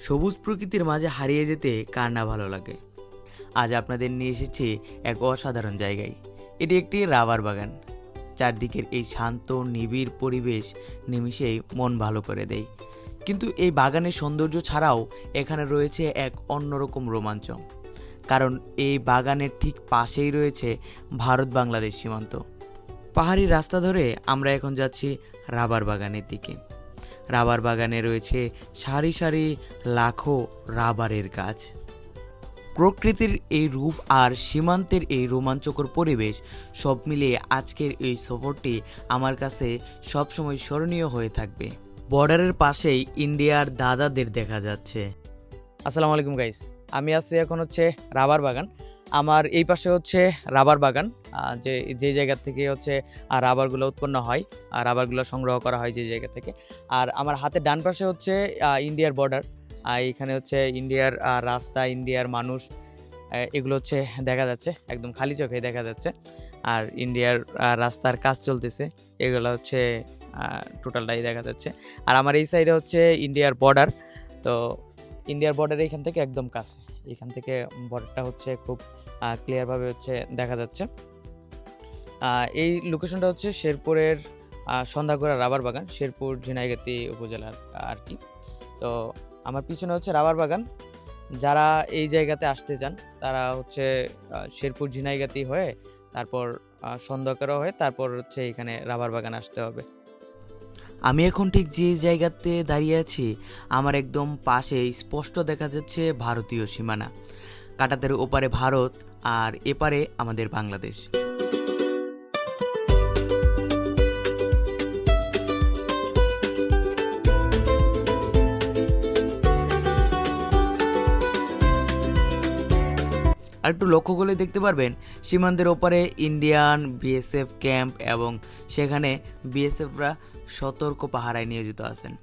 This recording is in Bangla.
সবুজ প্রকৃতির মাঝে হারিয়ে যেতে কার না ভালো লাগে। আজ আপনাদের নিয়ে এসেছি এক অসাধারণ জায়গায়। এটি একটি রাবার বাগান। চারদিকের এই শান্ত নিবিড় পরিবেশ নিমিষেই মন ভালো করে দেয়। কিন্তু এই বাগানের সৌন্দর্য ছাড়াও এখানে রয়েছে এক অন্যরকম রোমাঞ্চ। কারণ এই বাগানের ঠিক পাশেই রয়েছে ভারত বাংলাদেশ সীমান্ত। পাহাড়ি রাস্তা ধরে আমরা এখন যাচ্ছি রাবার বাগানের দিকে। রাবার বাগানে রয়েছে সারি সারি লাখো রাবারের গাছ। প্রকৃতির এই রূপ আর সীমান্তের এই রোমাঞ্চকর পরিবেশ সব মিলিয়ে আজকের এই সফরটি আমার কাছে সবসময় স্মরণীয় হয়ে থাকবে। বর্ডারের পাশেই ইন্ডিয়ার দাদাদের দেখা যাচ্ছে। আসসালামু আলাইকুম গাইস, আমি আছি এখন হচ্ছে রাবার বাগান। আমার এই পাশে হচ্ছে রাবার বাগান, যে জায়গা থেকে হচ্ছে রাবারগুলো উৎপন্ন হয়, আর রাবারগুলো সংগ্রহ করা হয় যে জায়গা থেকে। আর আমার হাতের ডান পাশে হচ্ছে ইন্ডিয়ার বর্ডার। এখানে হচ্ছে ইন্ডিয়ার রাস্তা, ইন্ডিয়ার মানুষ, এগুলো হচ্ছে দেখা যাচ্ছে, একদম খালি চোখে দেখা যাচ্ছে। আর ইন্ডিয়ার রাস্তার কাজ চলতেছে, এগুলো হচ্ছে টোটালটাই দেখা যাচ্ছে। আর আমার এই সাইডে হচ্ছে ইন্ডিয়ার বর্ডার। তো ইন্ডিয়ার বর্ডার এখান থেকে একদম কাছে, এখান থেকে বর্ডারটা হচ্ছে খুব ক্লিয়ারভাবে হচ্ছে দেখা যাচ্ছে। এই লোকেশনটা হচ্ছে শেরপুরের সন্ধ্যাগড়া রাবার বাগান, শেরপুর ঝিনাইগাতি উপজেলার আর কি। তো আমার পিছনে হচ্ছে রাবার বাগান। যারা এই জায়গাতে আসতে চান তারা হচ্ছে শেরপুর ঝিনাইগাতি হয়ে তারপর সন্ধ্যাগড়া হয়ে তারপর হচ্ছে এখানে রাবার বাগান আসতে হবে। আমি এখন ঠিক যে জায়গাতে দাঁড়িয়ে আছি, আমার একদম পাশে স্পষ্ট দেখা যাচ্ছে ভারতীয় সীমানা। কাঁটাতার ওপারে ভারত আর এপারে আমাদের বাংলাদেশ। আর একটু লক্ষ্য করলে দেখতে পারবেন সীমান্তের ওপারে ইন্ডিয়ান বিএসএফ ক্যাম্প, এবং সেখানে বিএসএফরা সতর্ক পাহারায় নিয়োজিত আছেন।